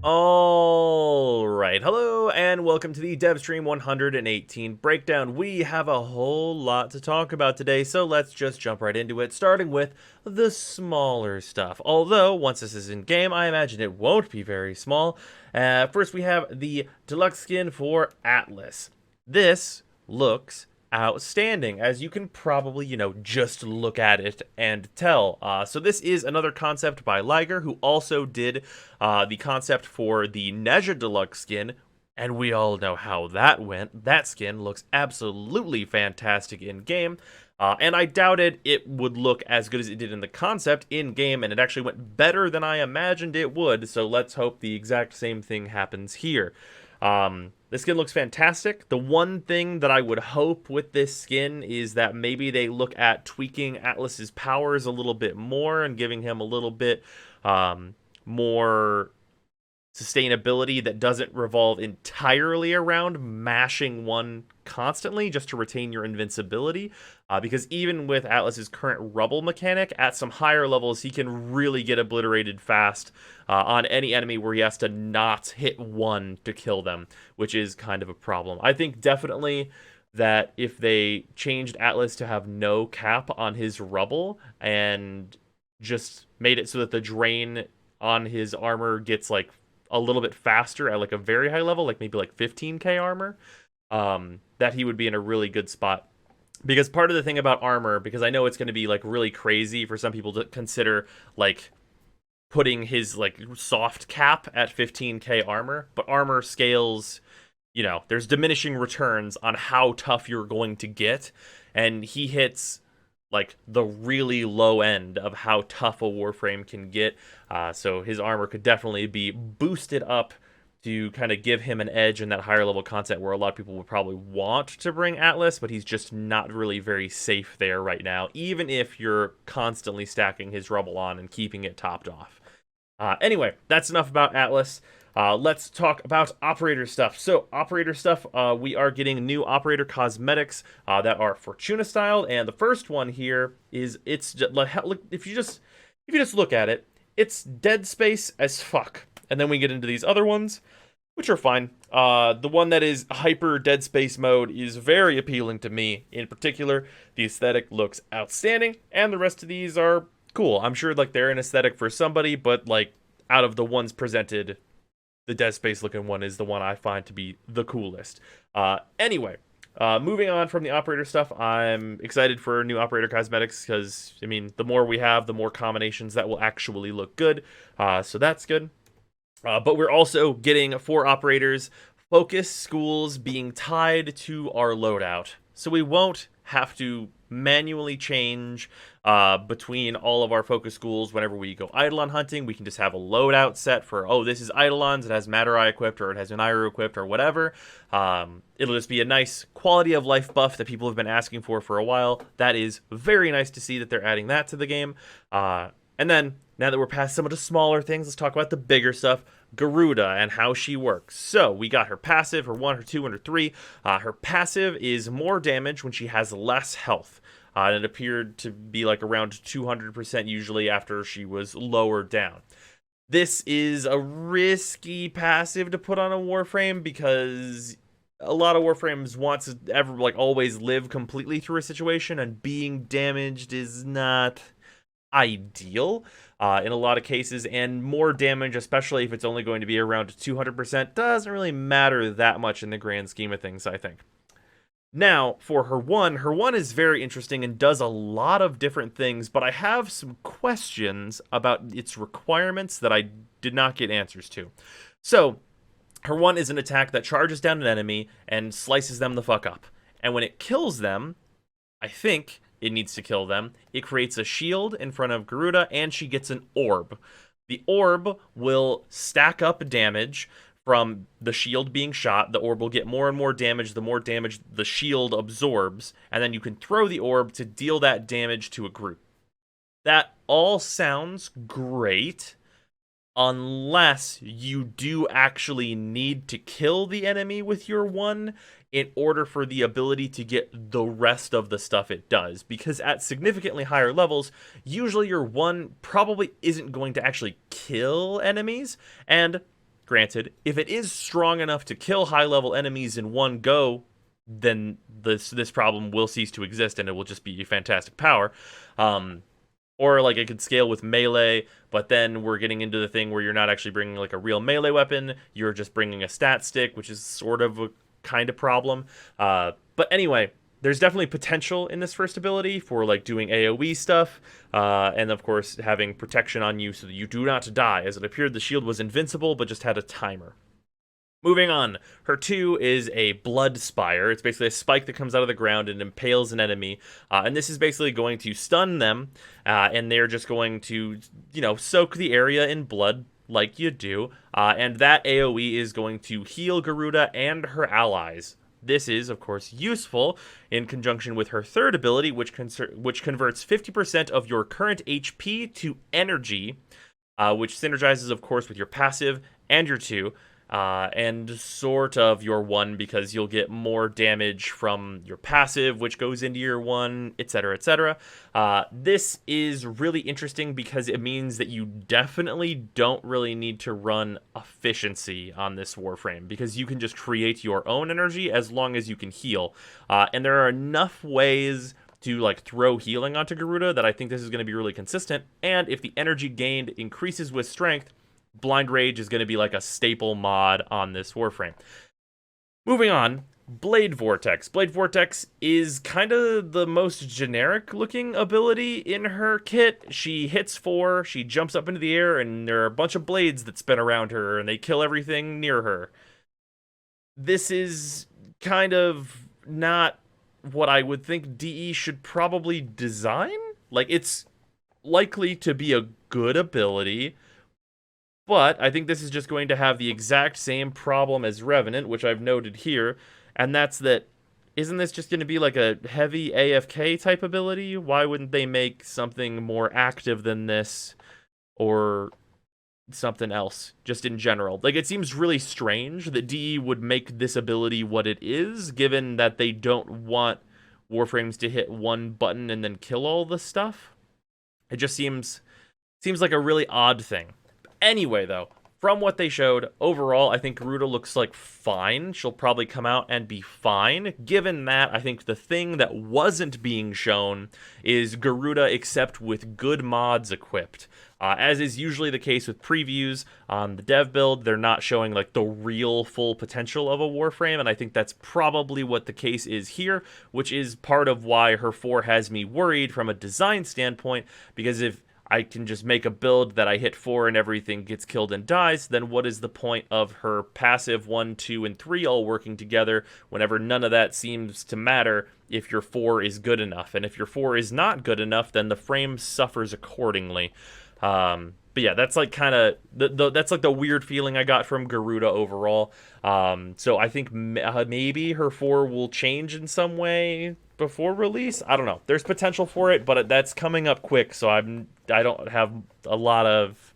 Alright, hello and welcome to the Devstream 118 breakdown. We have a whole lot to talk about today, so let's just jump right into it, starting with the smaller stuff. Although, once this is in game, I imagine it won't be very small. First, we have the Deluxe skin for Atlas. This looks outstanding, as you can probably, just look at it and tell. So this is another concept by Liger, who also did the concept for the Neja Deluxe skin, and we all know how that went. That skin looks absolutely fantastic in-game, and I doubted it would look as good as it did in the concept in-game, and it actually went better than I imagined it would, so let's hope the exact same thing happens here. This skin looks fantastic. The one thing that I would hope with this skin is that maybe they look at tweaking Atlas's powers a little bit more and giving him a little bit more sustainability that doesn't revolve entirely around mashing one constantly just to retain your invincibility, because even with Atlas's current rubble mechanic, at some higher levels he can really get obliterated fast on any enemy where he has to not hit one to kill them, which is kind of a problem. I think definitely that if they changed Atlas to have no cap on his rubble and just made it so that the drain on his armor gets like a little bit faster at like a very high level, like maybe like 15k armor, that he would be in a really good spot. Because part of the thing about armor, because I know it's going to be like really crazy for some people to consider like putting his like soft cap at 15k armor, but armor scales, there's diminishing returns on how tough you're going to get, and he hits like the really low end of how tough a Warframe can get. So his armor could definitely be boosted up to kind of give him an edge in that higher level content where a lot of people would probably want to bring Atlas, but he's just not really very safe there right now, even if you're constantly stacking his rubble on and keeping it topped off. Anyway, that's enough about Atlas. Let's talk about operator stuff. So operator stuff, we are getting new operator cosmetics that are Fortuna style, and the first one here is it's just, if you just look at it, it's dead space as fuck. And then we get into these other ones, which are fine. The one that is hyper dead space mode is very appealing to me. In particular, the aesthetic looks outstanding, and the rest of these are cool. I'm sure like they're an aesthetic for somebody, but like out of the ones presented, the dead space looking one is the one I find to be the coolest. Anyway, moving on from the operator stuff, I'm excited for new operator cosmetics because, I mean, the more we have, the more combinations that will actually look good. So that's good. But we're also getting, for operators, focus schools being tied to our loadout. So we won't have to manually change between all of our focus schools whenever we go Eidolon hunting. We can just have a loadout set for, oh, this is Eidolons, it has Matter Eye equipped, or it has Uniru equipped, or whatever. It'll just be a nice quality of life buff that people have been asking for a while. That is very nice to see that they're adding that to the game. And then, now that we're past some of the smaller things, let's talk about the bigger stuff. Garuda and how she works. So we got her passive, her 1, her 2, and her 3. Her passive is more damage when she has less health. And it appeared to be like around 200% usually after she was lower down. This is a risky passive to put on a Warframe because a lot of Warframes want to ever like always live completely through a situation, and being damaged is not ideal in a lot of cases, and more damage, especially if it's only going to be around 200%, doesn't really matter that much in the grand scheme of things, I think. Now, for her 1 is very interesting and does a lot of different things, but I have some questions about its requirements that I did not get answers to. So, her 1 is an attack that charges down an enemy and slices them the fuck up. And when it kills them, I think it needs to kill them, it creates a shield in front of Garuda, and she gets an orb. The orb will stack up damage from the shield being shot. The orb will get more and more damage the more damage the shield absorbs, and then you can throw the orb to deal that damage to a group. That all sounds great, unless you do actually need to kill the enemy with your 1 in order for the ability to get the rest of the stuff it does. Because at significantly higher levels, usually your 1 probably isn't going to actually kill enemies, and Granted, if it is strong enough to kill high-level enemies in one go, then this problem will cease to exist, and it will just be a fantastic power. Or like it could scale with melee, but then we're getting into the thing where you're not actually bringing like a real melee weapon, you're just bringing a stat stick, which is sort of a kind of problem. But anyway, there's definitely potential in this first ability for like doing AoE stuff, and of course having protection on you so that you do not die, as it appeared the shield was invincible but just had a timer. Moving on, her 2 is a blood spire. It's basically a spike that comes out of the ground and impales an enemy, and this is basically going to stun them, and they're just going to, soak the area in blood like you do, and that AoE is going to heal Garuda and her allies. This is, of course, useful in conjunction with her 3rd ability, which converts 50% of your current HP to energy, which synergizes, of course, with your passive and your 2, and sort of your 1, because you'll get more damage from your passive, which goes into your 1, etc., etc. This is really interesting because it means that you definitely don't really need to run efficiency on this Warframe, because you can just create your own energy as long as you can heal. And there are enough ways to like throw healing onto Garuda that I think this is going to be really consistent. And if the energy gained increases with strength, Blind Rage is going to be like a staple mod on this Warframe. Moving on, Blade Vortex. Blade Vortex is kind of the most generic looking ability in her kit. She hits 4, she jumps up into the air, and there are a bunch of blades that spin around her, and they kill everything near her. This is kind of not what I would think DE should probably design. Like, it's likely to be a good ability, but I think this is just going to have the exact same problem as Revenant, which I've noted here, and that's that, isn't this just going to be like a heavy AFK type ability? Why wouldn't they make something more active than this, or something else, just in general? Like, it seems really strange that DE would make this ability what it is, given that they don't want Warframes to hit one button and then kill all the stuff. It just seems like a really odd thing. Anyway, though, from what they showed, overall, I think Garuda looks like fine. She'll probably come out and be fine. Given that, I think the thing that wasn't being shown is Garuda except with good mods equipped. As is usually the case with previews on the dev build, they're not showing like the real full potential of a Warframe, and I think that's probably what the case is here, which is part of why her 4 has me worried from a design standpoint, because if I can just make a build that I hit 4 and everything gets killed and dies, then what is the point of her passive 1, 2, and 3 all working together whenever none of that seems to matter if your 4 is good enough? And if your 4 is not good enough, then the frame suffers accordingly. But yeah, that's like kind of that's like the weird feeling I got from Garuda overall. So I think maybe her 4 will change in some way before release. I don't know. There's potential for it, but that's coming up quick, so I don't have a lot of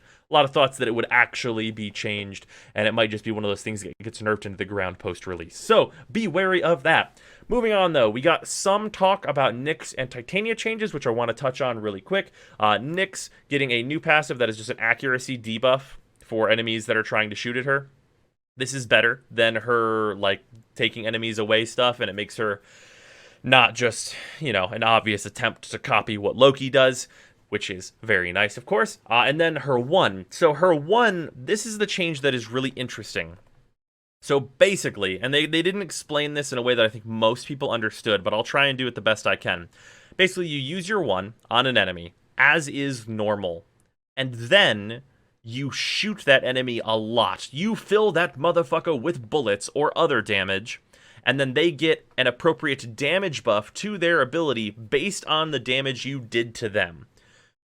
thoughts that it would actually be changed, and it might just be one of those things that gets nerfed into the ground post-release. So be wary of that. Moving on, though, we got some talk about Nyx and Titania changes, which I want to touch on really quick. Nyx getting a new passive that is just an accuracy debuff for enemies that are trying to shoot at her. This is better than her like taking enemies away stuff, and it makes her not just, an obvious attempt to copy what Loki does, which is very nice, of course. And then her 1. So her 1, this is the change that is really interesting. So basically, and they didn't explain this in a way that I think most people understood, but I'll try and do it the best I can. Basically, you use your 1 on an enemy, as is normal, and then you shoot that enemy a lot. You fill that motherfucker with bullets or other damage, and then they get an appropriate damage buff to their ability based on the damage you did to them.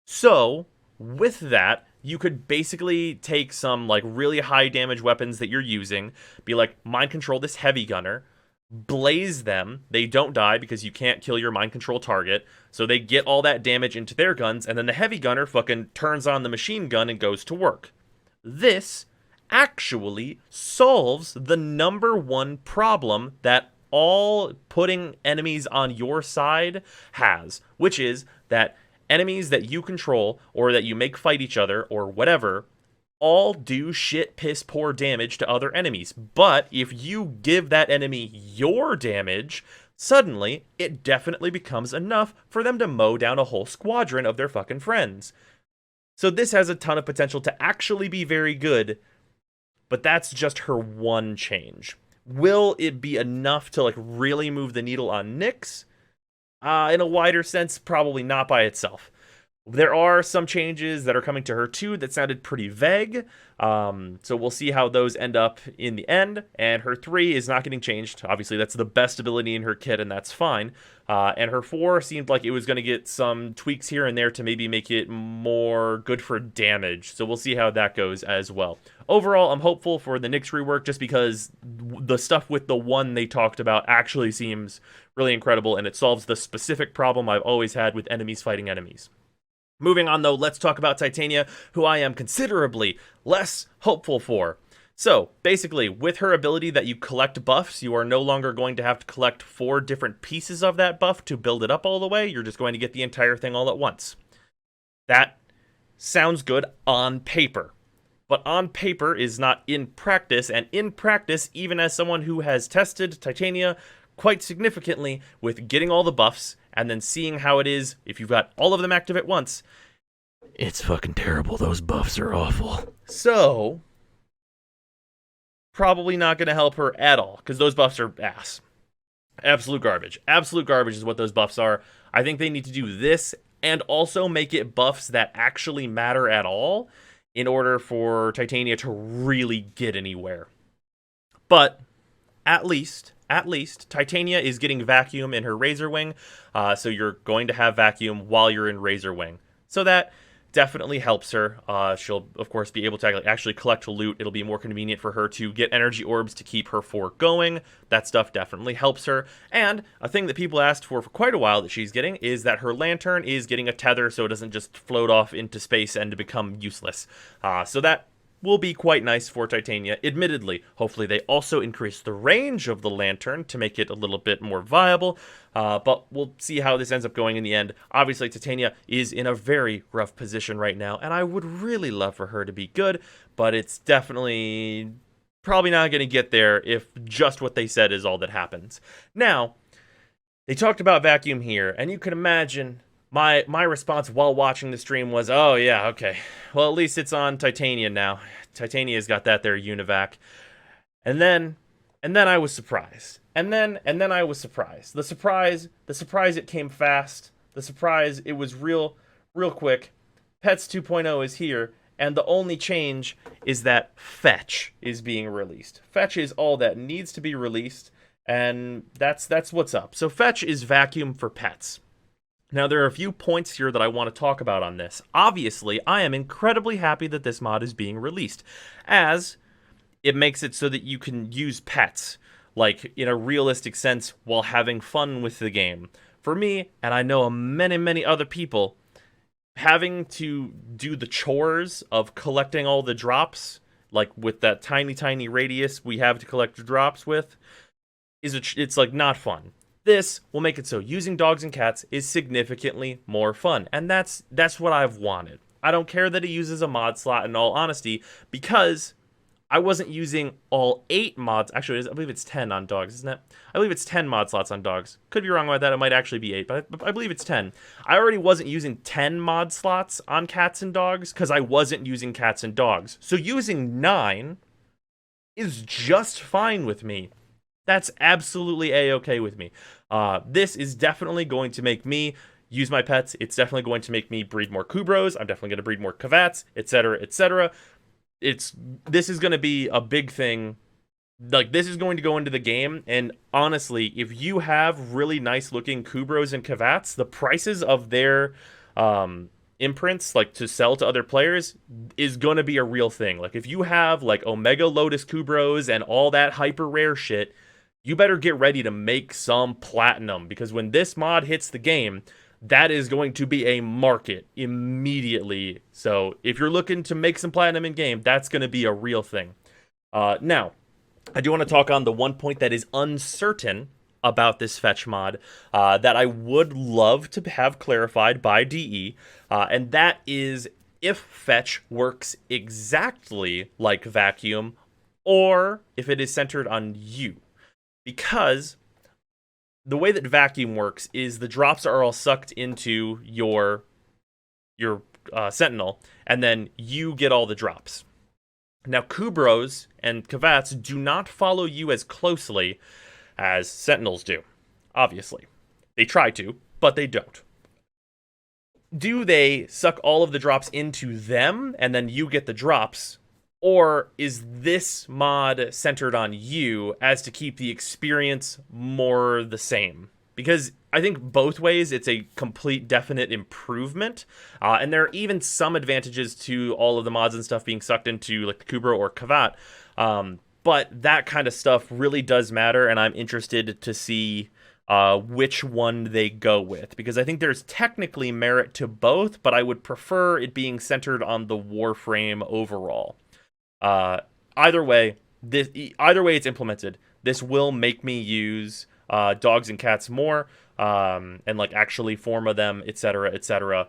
So, with that, you could basically take some like really high damage weapons that you're using, be like, mind control this heavy gunner, blaze them, they don't die because you can't kill your mind control target, so they get all that damage into their guns, and then the heavy gunner fucking turns on the machine gun and goes to work. This actually solves the number 1 problem that all putting enemies on your side has, which is that enemies that you control or that you make fight each other or whatever all do shit piss poor damage to other enemies. But if you give that enemy your damage, suddenly it definitely becomes enough for them to mow down a whole squadron of their fucking friends. So this has a ton of potential to actually be very good, but that's just her one change. Will it be enough to like really move the needle on Nyx? In a wider sense, probably not by itself. There are some changes that are coming to her too that sounded pretty vague. So we'll see how those end up in the end. And her 3 is not getting changed. Obviously, that's the best ability in her kit, and that's fine. And her 4 seemed like it was going to get some tweaks here and there to maybe make it more good for damage. So we'll see how that goes as well. Overall, I'm hopeful for the Nyx rework just because the stuff with the 1 they talked about actually seems really incredible, and it solves the specific problem I've always had with enemies fighting enemies. Moving on, though, let's talk about Titania, who I am considerably less hopeful for. So, basically, with her ability that you collect buffs, you are no longer going to have to collect 4 different pieces of that buff to build it up all the way. You're just going to get the entire thing all at once. That sounds good on paper. But on paper is not in practice, and in practice, even as someone who has tested Titania quite significantly with getting all the buffs, and then seeing how it is if you've got all of them active at once, it's fucking terrible. Those buffs are awful. So, probably not going to help her at all, because those buffs are ass. Absolute garbage. Absolute garbage is what those buffs are. I think they need to do this, and also make it buffs that actually matter at all, in order for Titania to really get anywhere. But, at least, Titania is getting Vacuum in her Razor Wing, so you're going to have Vacuum while you're in Razor Wing. So that definitely helps her. She'll, of course, be able to actually collect loot. It'll be more convenient for her to get energy orbs to keep her 4 going. That stuff definitely helps her. And a thing that people asked for quite a while that she's getting is that her lantern is getting a tether so it doesn't just float off into space and become useless. So that will be quite nice for Titania, admittedly. Hopefully they also increase the range of the lantern to make it a little bit more viable, but we'll see how this ends up going in the end. Obviously, Titania is in a very rough position right now, and I would really love for her to be good, but it's definitely probably not going to get there if just what they said is all that happens. Now, they talked about Vacuum here, and you can imagine my response while watching the stream was, oh yeah, okay. Well, at least it's on Titania now. Titania's got that there UNIVAC. And then I was surprised. And then I was surprised. The surprise it came fast. The surprise, it was real quick. Pets 2.0 is here, and the only change is that Fetch is being released. Fetch is all that needs to be released, and that's what's up. So Fetch is Vacuum for pets. Now, there are a few points here that I want to talk about on this. Obviously, I am incredibly happy that this mod is being released, as it makes it so that you can use pets, like, in a realistic sense, while having fun with the game. For me, and I know many other people, having to do the chores of collecting all the drops, like with that tiny radius we have to collect drops with, it's like not fun. This will make it so using dogs and cats is significantly more fun, and that's what I've wanted. I don't care that it uses a mod slot, in all honesty, because I wasn't using all 8 mods. Actually, I believe it's 10 on dogs, isn't it? I believe it's 10 mod slots on dogs. Could be wrong about that. It might actually be 8, but I believe it's 10. I already wasn't using 10 mod slots on cats and dogs because I wasn't using cats and dogs. So using 9 is just fine with me. That's absolutely a-okay with me. This is definitely going to make me use my pets. It's definitely going to make me breed more Kubros. I'm definitely going to breed more Kavats, etc., etc. This is going to be a big thing. Like, this is going to go into the game, and honestly, if you have really nice looking Kubros and Kavats, the prices of their imprints, like, to sell to other players, is going to be a real thing. Like, if you have, like, Omega Lotus Kubros and all that hyper rare shit, you better get ready to make some platinum, because when this mod hits the game, that is going to be a market immediately. So if you're looking to make some platinum in game, that's going to be a real thing. Now, I do want to talk on the one point that is uncertain about this Fetch mod that I would love to have clarified by DE, and that is if fetch works exactly like vacuum, or if it is centered on you. Because the way that vacuum works is the drops are all sucked into your sentinel, and then you get all the drops. Now, Kubros and Kavats do not follow you as closely as sentinels do, obviously. They try to, but they don't. Do they suck all of the drops into them, and then you get the drops? Or is this mod centered on you as to keep the experience more the same? Because I think both ways it's a complete definite improvement. And there are even some advantages to all of the mods and stuff being sucked into like the Kubro or Kavat. But that kind of stuff really does matter, and I'm interested to see which one they go with. Because I think there's technically merit to both, but I would prefer it being centered on the Warframe overall. Either way it's implemented, this will make me use dogs and cats more, and like actually forma them, etc., etc.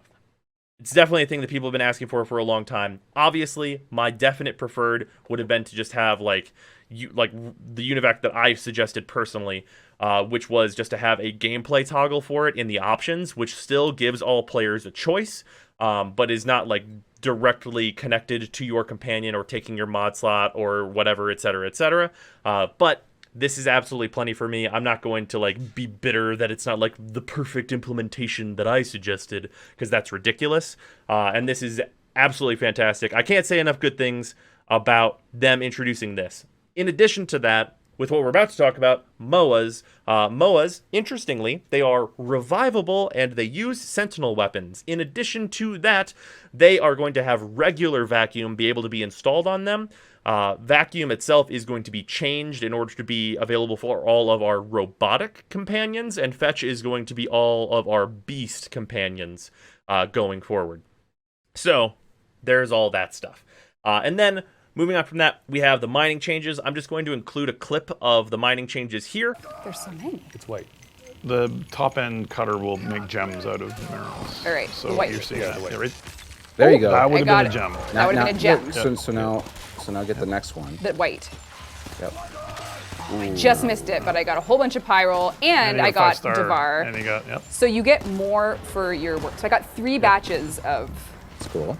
It's definitely a thing that people have been asking for a long time. Obviously, my definite preferred would have been to just have like the UNIVAC that I suggested personally, which was just to have a gameplay toggle for it in the options, which still gives all players a choice, but is not like directly connected to your companion or taking your mod slot or whatever, etc., etc. But this is absolutely plenty for me. I'm not going to like be bitter that it's not like the perfect implementation that I suggested, because that's ridiculous. And this is absolutely fantastic. I can't say enough good things about them introducing this. In addition to that, with what we're about to talk about, MOAs, interestingly, they are revivable and they use sentinel weapons. In addition to that, they are going to have regular vacuum be able to be installed on them. Vacuum itself is going to be changed in order to be available for all of our robotic companions, and fetch is going to be all of our beast companions going forward. So there's all that stuff. And then moving on from that, we have the mining changes. I'm just going to include a clip of the mining changes here. There's so many. It's white. The top end cutter will make gems out of minerals. All right, So the white. you're seeing that. Yeah, right? There you go. That would I have been got a it. gem. That would have been a gem. So now get the next one. The white. Yep. I just missed it, but I got a whole bunch of Pyral, and you I got 5-star, Devar. And you got, yep. So you get more for your work. So I got 3 batches of It's cool.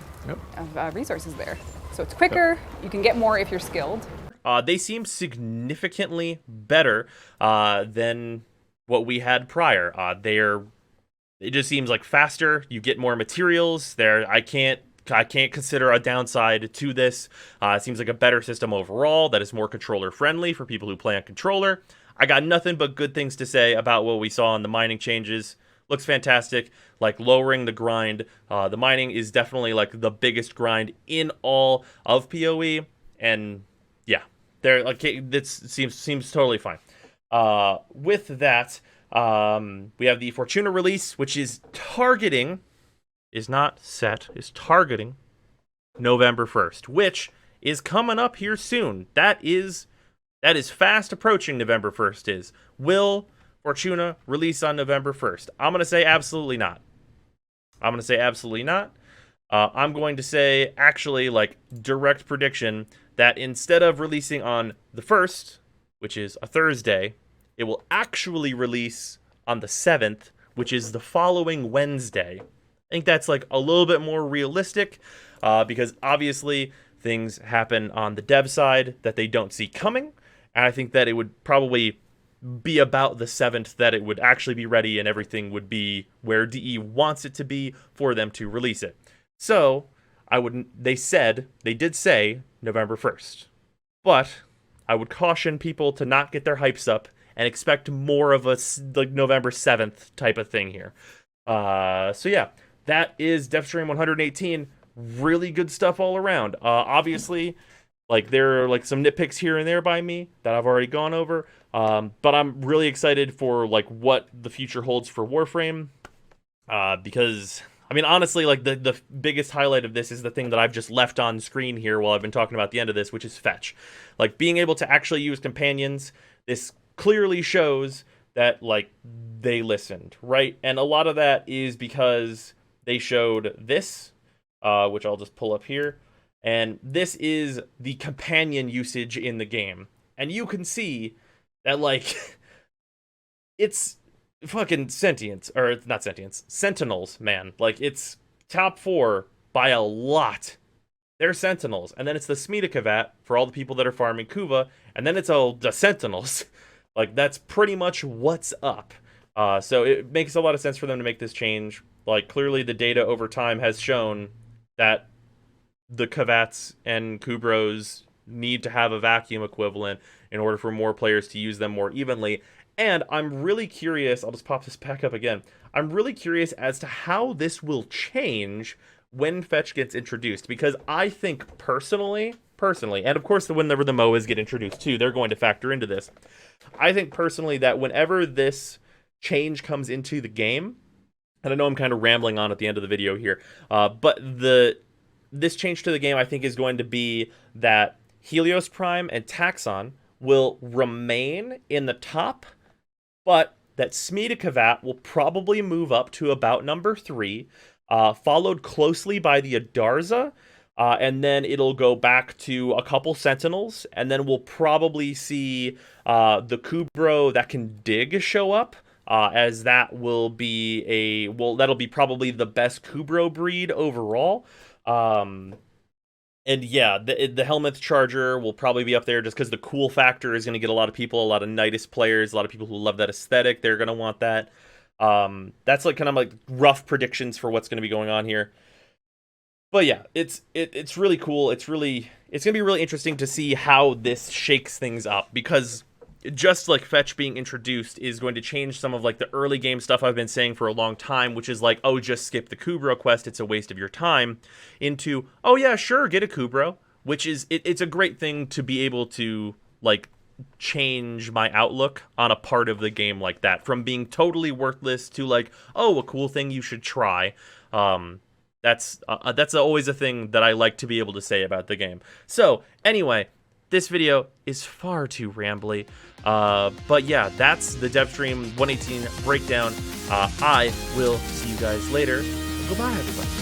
resources there. So it's quicker. You can get more if you're skilled. They seem significantly better than what we had prior. It just seems like faster. You get more materials. I can't consider a downside to this. It seems like a better system overall that is more controller friendly for people who play on controller. I got nothing but good things to say about what we saw in the mining changes. Looks fantastic. Like lowering the grind. The mining is definitely like the biggest grind in all of PoE, and yeah, this seems totally fine. With that, we have the Fortuna Release, which is targeting November 1st, which is coming up here soon. That is fast approaching. November 1st will Fortuna release on November 1st? I'm going to say absolutely not. I'm going to say actually, like, direct prediction that instead of releasing on the 1st, which is a Thursday, it will actually release on the 7th, which is the following Wednesday. I think that's like a little bit more realistic, because obviously things happen on the dev side that they don't see coming. And I think that it would probably be about the 7th that it would actually be ready and everything would be where DE wants it to be for them to release it. So they did say November 1st, but I would caution people to not get their hypes up and expect more of a like November 7th type of thing here. So yeah, that is Devstream 118. Really good stuff all around. Obviously, like there are like some nitpicks here and there by me that I've already gone over. But I'm really excited for like what the future holds for Warframe. Because I mean, honestly, like the biggest highlight of this is the thing that I've just left on screen here while I've been talking about the end of this, which is fetch. Like being able to actually use companions. This clearly shows that like they listened, right? And a lot of that is because they showed this which I'll just pull up here. And this is the companion usage in the game. And you can see that, like, it's fucking sentience, or it's not sentience, sentinels, man. Like, it's top 4 by a lot. They're sentinels. And then it's the Smedikavat for all the people that are farming Kuva. And then it's all the sentinels. Like, that's pretty much what's up. So it makes a lot of sense for them to make this change. Like, clearly the data over time has shown that the Kavats and Kubros need to have a vacuum equivalent in order for more players to use them more evenly. And I'm really curious, I'll just pop this back up again. I'm really curious as to how this will change when fetch gets introduced, because I think personally, and of course whenever the MOAs get introduced too, they're going to factor into this. I think personally that whenever this change comes into the game, and I know I'm kind of rambling on at the end of the video here, but this change to the game I think is going to be that Helios Prime and Taxon will remain in the top, but that Smedikavat will probably move up to about number 3, followed closely by the Adarza, and then it'll go back to a couple Sentinels, and then we'll probably see the Kubro that can dig show up, as that will be that'll be probably the best Kubro breed overall. And yeah, the Helmuth Charger will probably be up there just because the cool factor is going to get a lot of people, a lot of Nidus players, a lot of people who love that aesthetic. They're going to want that. That's like kind of like rough predictions for what's going to be going on here. But yeah, it's really cool. It's going to be really interesting to see how this shakes things up, because just like fetch being introduced is going to change some of like the early game stuff I've been saying for a long time, which is like, oh, just skip the Kubro quest, it's a waste of your time, into, oh yeah, sure, get a Kubro, which is, it's a great thing to be able to like change my outlook on a part of the game like that, from being totally worthless to like, oh, a cool thing you should try. That's always a thing that I like to be able to say about the game. So anyway, this video is far too rambly, but yeah, that's the Devstream 118 breakdown. I will see you guys later. Goodbye, everybody.